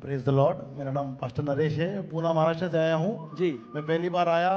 Praise the Lord. मेरा नाम pastor Naresh है, पूना महाराष्ट्र से आया हूँ जी। मैं पहली बार आया।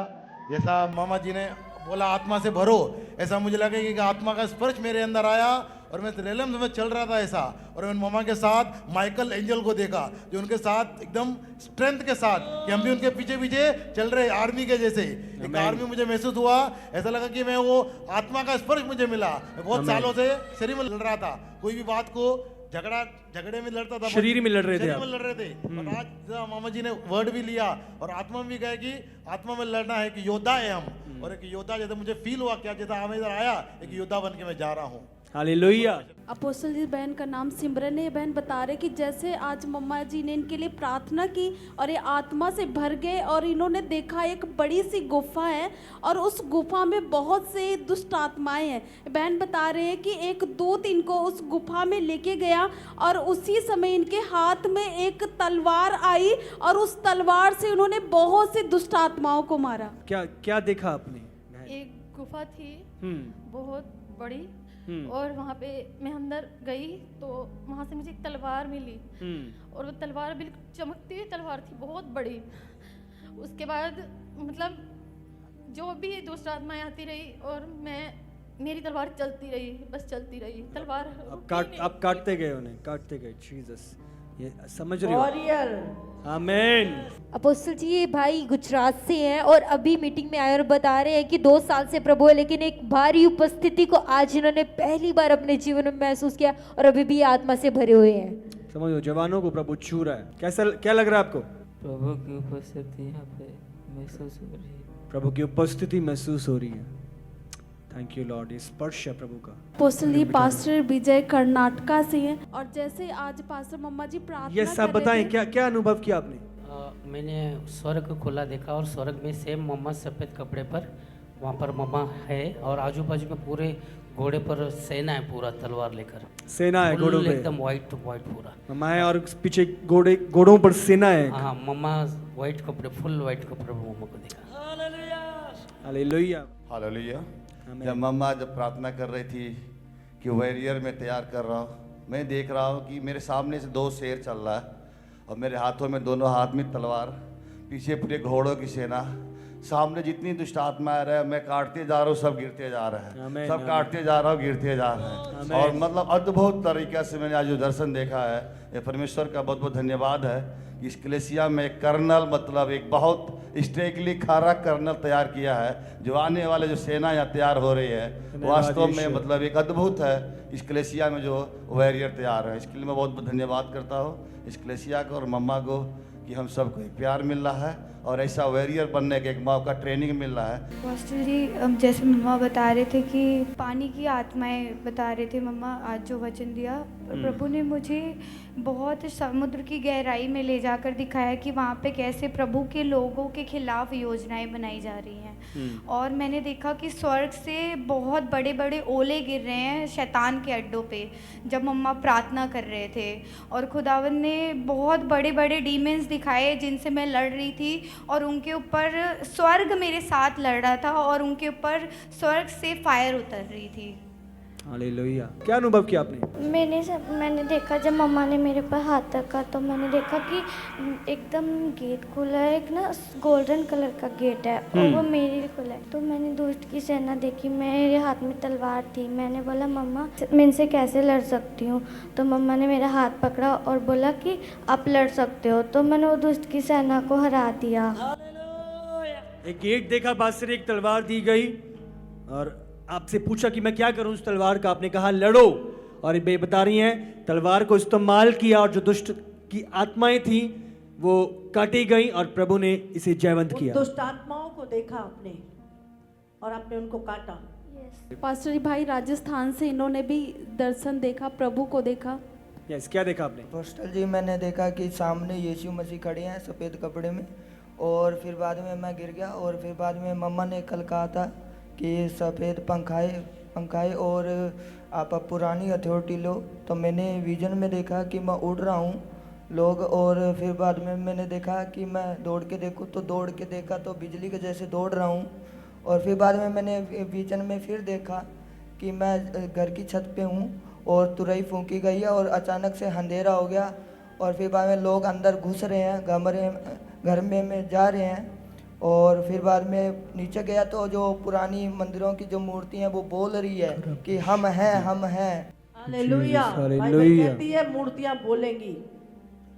जैसा मामा जी ने बोला आत्मा से भरो, ऐसा मुझे लगा कि आत्मा का स्पर्श मेरे अंदर आया और मैं रेलम में चल रहा था ऐसा। और मैंने मामा के साथ माइकल एंजल को देखा, जो उनके साथ एकदम स्ट्रेंथ के साथ कि हम भी उनके पीछे पीछे चल रहे आर्मी के जैसे। एक आर्मी मुझे महसूस हुआ, ऐसा लगा कि मैं वो आत्मा का स्पर्श मुझे मिला। मैं बहुत सालों से शरीर में लड़ रहा था, कोई भी बात को झगड़े में लड़ता था, शरीर में लड़ रहे थे शरीर आप। में लड़ रहे थे। और आज मामा जी ने वर्ड भी लिया और आत्मा में भी गए कि आत्मा में लड़ना है, कि योद्धा है हम। और एक योद्धा जैसे मुझे फील हुआ, क्या जैसा मैं इधर आया एक योद्धा बन के मैं जा रहा हूँ। हालेलुया। अपोस्टल जी बहन का नाम सिमरन है। ये बहन बता रहे कि जैसे आज मम्मा जी ने इनके लिए प्रार्थना की और ये आत्मा से भर गए और इन्होंने देखा एक बड़ी सी गुफा है और उस गुफा में बहुत से दुष्ट आत्माएं हैं। बहन बता रहे हैं कि एक दूत इनको उस गुफा में लेके गया और उसी समय इनके हाथ में एक तलवार आई और उस तलवार से उन्होंने बहुत सी दुष्ट आत्माओं को मारा। क्या क्या देखा आपने? एक गुफा थी हम्म बहुत बड़ी और वहाँ पे मैं अंदर गई तो वहाँ से मुझे एक तलवार मिली और वो तलवार बिल्कुल चमकती हुई तलवार थी, बहुत बड़ी। उसके बाद मतलब जो भी दुष्ट आत्माएं आती रही और मेरी तलवार चलती रही, बस चलती रही तलवार। आप काटते गए उन्हें, काटते गए। जीसस, ये समझ रहे हो? आमीन। अपोस्टल जी ये भाई गुजरात से हैं और अभी मीटिंग में आए और बता रहे हैं कि 2 साल से प्रभु है, लेकिन एक भारी उपस्थिति को आज इन्होंने पहली बार अपने जीवन में महसूस किया और अभी भी आत्मा से भरे हुए हैं। समझो, जवानों को प्रभु छू रहा है। कैसा क्या लग रहा है आपको? प्रभु की उपस्थिति यहाँ पे महसूस हो रही है। प्रभु की उपस्थिति महसूस हो रही है। Thank you Lord. ये स्पर्श है प्रभु का। अपोस्टल जी पास्टर विजय कर्नाटका से हैं और जैसे आज पास्टर मम्मा जी प्रार्थना ये सब कर रहे बताएं, थे। क्या क्या अनुभव किया आपने? मैंने स्वर्ग खुला देखा और स्वर्ग में सेम मम्मा सफ़ेद कपड़े पर वहाँ पर मम्मा है और आजू बाजू में पूरे घोड़े पर सेना है, पूरा तलवार लेकर। सेना है घोड़ों Full पे। एकदम वाइट वाइट पूरा। मम्मा है और पीछे घोड़ों पर सेना है। हाँ, मम्मा वाइट कपड़े, फुल वाइट कपड़े में मम्मा को देखा। हालेलुया। हालेलुया। आमीन। जब मम्मा जब प्रार्थना कर रही थी कि वॉरियर में तैयार कर रहा हूँ, मैं देख रहा हूँ कि मेरे सामने से 2 शेर चल रहा है और मेरे हाथों में, दोनों हाथ में तलवार, पीछे पूरे घोड़ों की सेना। सामने जितनी दुष्ट आत्मा आ रहा है, मैं काटते जा रहा हूँ, सब गिरते जा रहे हैं। आमीन, सब आमीन। काटते जा रहा हूँ, गिरते जा रहे हैं। आमीन। और मतलब अद्भुत तरीके से मैंने आज जो दर्शन देखा है, ये परमेश्वर का बहुत बहुत धन्यवाद है कि इस कलेसिया में एक कर्नल, मतलब एक बहुत स्ट्रेकली खारा कर्नल तैयार किया है। जो आने वाले जो सेना यहाँ तैयार हो रही है, वास्तव में यीशु। मतलब एक अद्भुत है इस कलेसिया में जो वॉरियर तैयार है। इसके लिए मैं बहुत बहुत धन्यवाद करता हूँ इस कलेसिया को और मम्मा को कि हम सबको एक प्यार मिल रहा है और ऐसा वॉरियर बनने के एक मौका, ट्रेनिंग मिल रहा है। पास्टर जी जैसे मम्मा बता रहे थे कि पानी की आत्माएं बता रहे थे मम्मा, आज जो वचन दिया प्रभु ने मुझे बहुत समुद्र की गहराई में ले जाकर दिखाया कि वहाँ पे कैसे प्रभु के लोगों के खिलाफ योजनाएं बनाई जा रही हैं। और मैंने देखा कि स्वर्ग से बहुत बड़े बड़े ओले गिर रहे हैं शैतान के अड्डों पे जब मम्मा प्रार्थना कर रहे थे। और खुदावन ने बहुत बड़े बड़े डीमंस दिखाए जिनसे मैं लड़ रही थी और उनके ऊपर स्वर्ग मेरे साथ लड़ रहा था और उनके ऊपर स्वर्ग से फायर उतर रही थी। हालेलुया। क्या अनुभव किया आपने? मैंने देखा जब मम्मा ने मेरे पर हाथ रखा तो मैंने देखा कि एकदम गेट खुला है, एक ना गोल्डन कलर का गेट है और वो मेरे लिए खुला है। तो मैंने दुष्ट की सेना देखी, मेरे हाथ में तलवार थी। मैंने बोला मम्मा मैं इनसे कैसे लड़ सकती हूँ? तो मम्मा ने मेरा हाथ पकड़ा और बोला कि आप लड़ सकते हो। तो मैंने वो दुष्ट की सेना को हरा दिया। एक गेट देखा, बात से एक तलवार दी गई और आपसे पूछा कि मैं क्या करूं उस तलवार का? आपने कहा लड़ो। और ये बता रही हैं तलवार को इस्तेमाल किया और जो दुष्ट की आत्माएं थी वो काटी गई और प्रभु ने इसे जयवंत किया। दुष्ट आत्माओं को देखा आपने और आपने उनको काटा। पास्टर जी भाई राजस्थान से, इन्होंने भी दर्शन देखा, प्रभु को देखा। यस, क्या देखा आपने? अपोस्टल जी मैंने देखा कि सामने यीशु मसीह खड़े हैं सफ़ेद कपड़े में और फिर बाद में मैं गिर गया और फिर बाद में मम्मा ने कल कहा था कि सफ़ेद पंखाए और आप पुरानी अथॉरिटी लो। तो मैंने विजन में देखा कि मैं उड़ रहा हूँ लोग और फिर बाद में मैंने देखा कि मैं दौड़ के देखूँ तो दौड़ के देखा तो बिजली के जैसे दौड़ रहा हूँ। और फिर बाद में मैंने विजन में फिर देखा कि मैं घर की छत पे हूँ और तुरई फूंकी गई है और अचानक से अंधेरा हो गया और फिर बाद में लोग अंदर घुस रहे हैं, घर में जा रहे हैं। और फिर बाद में नीचे गया तो जो पुरानी मंदिरों की जो मूर्ति हैं वो बोल रही है कि हम हैं, हम हैं। हालेलुया। बाइबल कहती है मूर्तियां बोलेंगी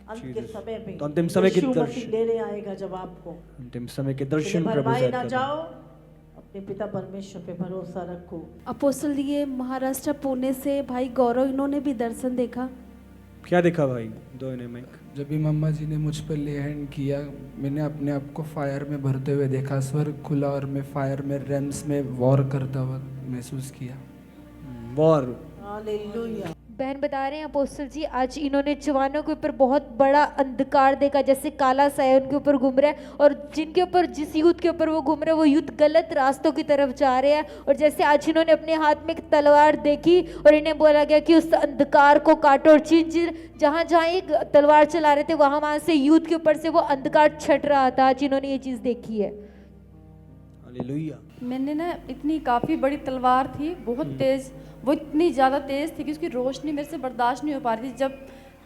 अंत के समय पे। तो अंतिम समय के यीशु दर्शन, मसीह लेने आएगा जब आपको। अंतिम समय के दर्शन इसलिए प्रभु भरमाए जाहिर ना कर जाओ, अपने पिता परमेश्वर पे भरोसा रखो। अपोस्तल ये महाराष्ट्र पुणे से भाई गौरव, इन्होंने भी दर्शन देखा। क्या देखा भाई? दो ने माइक। जब भी मम्मा जी ने मुझ पर ले हैंड किया, मैंने अपने आप को फायर में भरते हुए देखा। स्वर्ग खुला और मैं फायर में रेम्स में वॉर करता हुआ महसूस किया। वॉर। हालेलुया। बहन बता रहे हैं अपोस्टल जी, आज इन्होंने जवानों के ऊपर बहुत बड़ा अंधकार देखा, जैसे काला साया उनके ऊपर घूम रहा है, और जिनके ऊपर, जिस यूथ के ऊपर वो घूम रहे हैं, वो यूथ गलत रास्तों की तरफ जा रहे हैं। और जैसे आज इन्होंने अपने हाथ में एक तलवार देखी और इन्हें बोला गया कि उस अंधकार को काटो, और जहाँ जहाँ एक तलवार चला रहे थे वहाँ से यूथ के ऊपर से वो अंधकार छट रहा था। आज इन्होंने ये चीज़ देखी है। हालेलुया। मैंने ना इतनी काफ़ी बड़ी तलवार थी, बहुत तेज़, वो इतनी ज़्यादा तेज़ थी कि उसकी रोशनी मेरे से बर्दाश्त नहीं हो पा रही थी। जब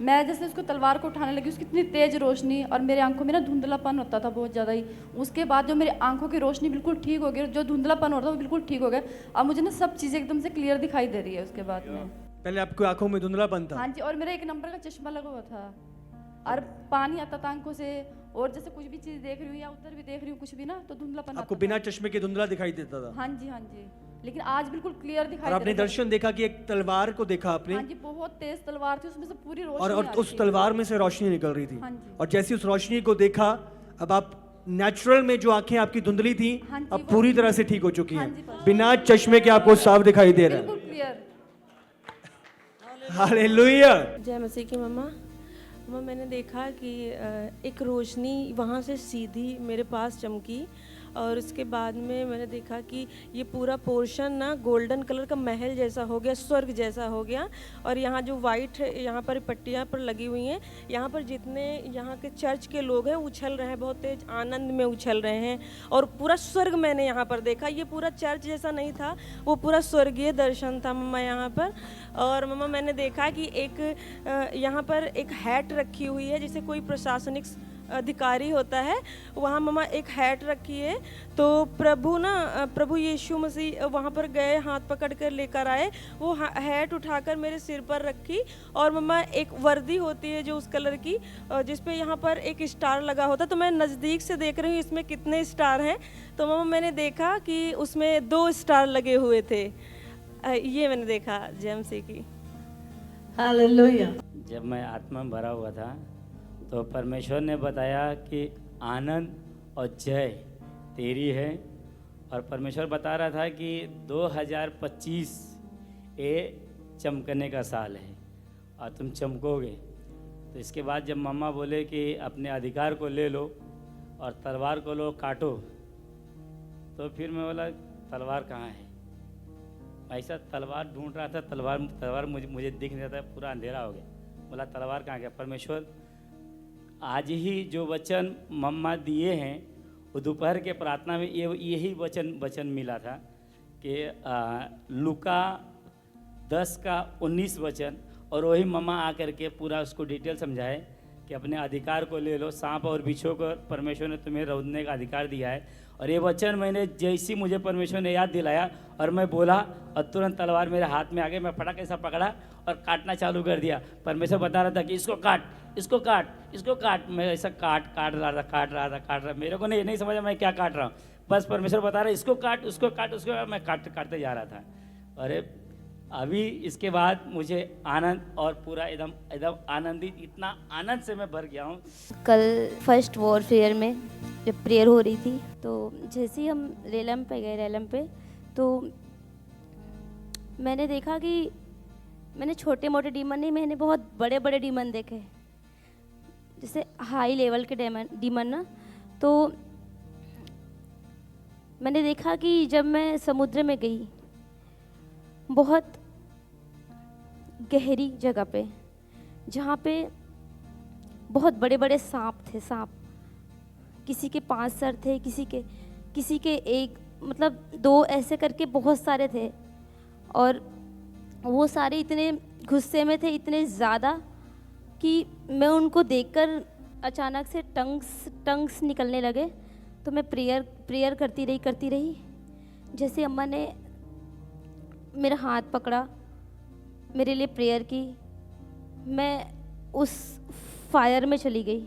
मैं जैसे उसको तलवार को उठाने लगी, उसकी इतनी तेज़ रोशनी, और मेरे आंखों में ना धुंधलापन होता था बहुत ज़्यादा ही। उसके बाद जो मेरी आंखों की रोशनी बिल्कुल ठीक हो गई, जो धुंधलापन होता था वो बिल्कुल ठीक हो गया। अब मुझे ना सब चीज़ें एकदम से क्लियर दिखाई दे रही है उसके बाद में। पहले आपको आंखों में धुंधलापन था? हाँ जी, और मेरा 1 नंबर का चश्मा लगा हुआ था, और पानी आता था आंखों से, और जैसे कुछ भी चीज़ देख रही हूँ या उधर भी देख रही हूँ कुछ भी ना, तो धुंधलापन आपको आता बिना चश्मे के धुंधला दिखाई देता था? हाँ जी, हाँ जी, लेकिन आज बिल्कुल क्लियर दिखाई और दे आपने रहा था। दर्शन देखा कि एक तलवार को देखा आपने? हाँ जी, बहुत तेज तलवार थी, उसमें से पूरी रोशनी और आ रही उस थी। तलवार में से रोशनी निकल रही थी। हाँ जी। और जैसे उस रोशनी को देखा, अब आप नेचुरल में जो आंखें आपकी धुंधली थी, हाँ जी, अब वो- पूरी तरह से ठीक हो चुकी हाँ हैं। जी, बस। बिना चश्मे के आपको साफ दिखाई दे रहा है। बिल्कुल क्लियर। हालेलुया। जय मसीह की मम्मा। मम्मा, मैंने देखा कि एक रोशनी वहाँ से सीधी मेरे पास चमकी, और उसके बाद में मैंने देखा कि ये पूरा पोर्शन ना गोल्डन कलर का महल जैसा हो गया, स्वर्ग जैसा हो गया। और यहाँ जो वाइट यहाँ पर पट्टियाँ पर लगी हुई हैं, यहाँ पर जितने यहाँ के चर्च के लोग हैं उछल रहे हैं, बहुत तेज आनंद में उछल रहे हैं। और पूरा स्वर्ग मैंने यहाँ पर देखा, ये पूरा चर्च जैसा नहीं था, वो पूरा स्वर्गीय दर्शन था मम्मा यहाँ पर। और मम्मा, मैंने देखा कि एक यहाँ पर एक हैट रखी हुई है, जैसे कोई प्रशासनिक अधिकारी होता है, वहाँ मम्मा एक हैट रखी है। तो प्रभु यीशु मसीह वहाँ पर गए, हाथ पकड़ कर लेकर आए, वो हैट उठाकर मेरे सिर पर रखी। और मम्मा, एक वर्दी होती है जो उस कलर की, जिस पे यहाँ पर एक स्टार लगा होता, तो मैं नज़दीक से देख रही हूँ इसमें कितने स्टार हैं। तो मम्मा, मैंने देखा कि उसमें 2 स्टार लगे हुए थे। ये मैंने देखा। जय मसीह की। हालेलुया। जब मैं आत्मा में भरा हुआ था तो परमेश्वर ने बताया कि आनंद और जय तेरी है। और परमेश्वर बता रहा था कि 2025 ये चमकने का साल है और तुम चमकोगे। तो इसके बाद जब मम्मा बोले कि अपने अधिकार को ले लो और तलवार को लो, काटो, तो फिर मैं बोला तलवार कहाँ है? ऐसा तलवार ढूंढ रहा था, तलवार मुझे दिख नहीं रहा था, पूरा अंधेरा हो गया। बोला तलवार कहाँ गया? परमेश्वर आज ही जो वचन मम्मा दिए हैं, वो दोपहर के प्रार्थना में यही वचन मिला था कि लूका 10:19 वचन, और वही मम्मा आकर के पूरा उसको डिटेल समझाए कि अपने अधिकार को ले लो, सांप और बिच्छू को परमेश्वर ने तुम्हें रौंदने का अधिकार दिया है। और ये वचन मैंने जैसी मुझे परमेश्वर ने याद दिलाया और मैं बोला, और तुरंत तलवार मेरे हाथ में आ गई। मैं फटाक ऐसा पकड़ा और काटना चालू कर दिया। परमेश्वर बता रहा था कि इसको काट, इसको काट, इसको काट। मैं ऐसा काट रहा था। मेरे को नहीं समझा मैं क्या काट रहा हूँ। बस परमेश्वर बता रहा है इसको काट, उसको काट, उसको काट। मैं काटते जा रहा था। और अभी इसके बाद मुझे आनंद और पूरा एकदम आनंदित, इतना आनंद से मैं भर गया हूँ। कल फर्स्ट वॉरफेयर में जब प्रेयर हो रही थी, तो जैसे ही हम रेलम पे गए, तो मैंने देखा कि मैंने छोटे मोटे डीमन नहीं, मैंने बहुत बड़े बड़े डीमन देखे, जैसे हाई लेवल के डीमन ना। तो मैंने देखा कि जब मैं समुद्र में गई, बहुत गहरी जगह पे, जहाँ पे बहुत बड़े बड़े सांप थे। किसी के 5 सर थे, किसी के 1, मतलब 2, ऐसे करके बहुत सारे थे। और वो सारे इतने गुस्से में थे, इतने ज़्यादा कि मैं उनको देखकर अचानक से टंग्स निकलने लगे। तो मैं प्रेयर करती रही। जैसे अम्मा ने मेरा हाथ पकड़ा, मेरे लिए प्रेयर की, मैं उस फायर में चली गई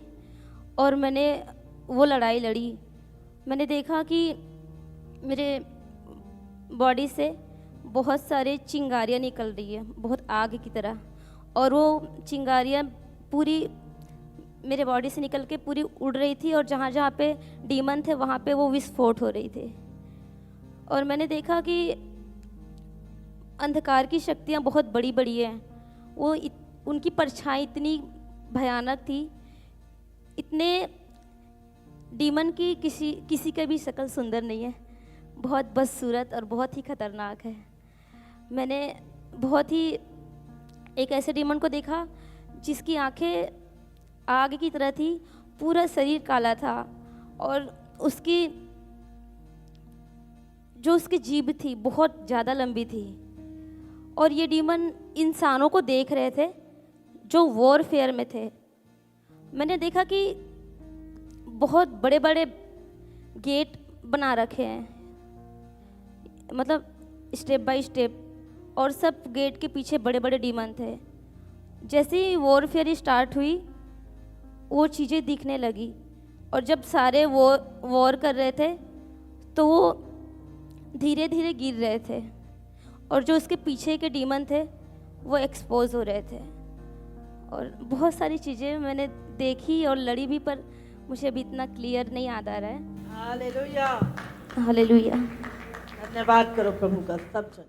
और मैंने वो लड़ाई लड़ी। मैंने देखा कि मेरे बॉडी से बहुत सारे चिंगारियाँ निकल रही है, बहुत आग की तरह, और वो चिंगारियाँ पूरी मेरे बॉडी से निकल के पूरी उड़ रही थी, और जहाँ जहाँ पे डीमन थे वहाँ पे वो विस्फोट हो रही थी। और मैंने देखा कि अंधकार की शक्तियाँ बहुत बड़ी बड़ी हैं, वो उनकी परछाई इतनी भयानक थी, इतने डीमन की किसी का भी शक्ल सुंदर नहीं है, बहुत बदसूरत और बहुत ही खतरनाक है। मैंने बहुत ही एक ऐसे डीमन को देखा जिसकी आंखें आग की तरह थी, पूरा शरीर काला था, और उसकी जीभ थी बहुत ज़्यादा लंबी थी। और ये डीमन इंसानों को देख रहे थे जो वॉरफेयर में थे। मैंने देखा कि बहुत बड़े बड़े गेट बना रखे हैं, मतलब स्टेप बाय स्टेप, और सब गेट के पीछे बड़े बड़े डीमन थे। जैसे ही वॉरफेयर स्टार्ट हुई वो चीज़ें दिखने लगी, और जब सारे वॉर कर रहे थे तो वो धीरे धीरे गिर रहे थे, और जो उसके पीछे के डीमन थे वो एक्सपोज हो रहे थे। और बहुत सारी चीज़ें मैंने देखी और लड़ी भी, पर मुझे अभी इतना क्लियर नहीं याद आ रहा है। Hallelujah, hallelujah. धन्यवाद करो प्रभु का सब जन।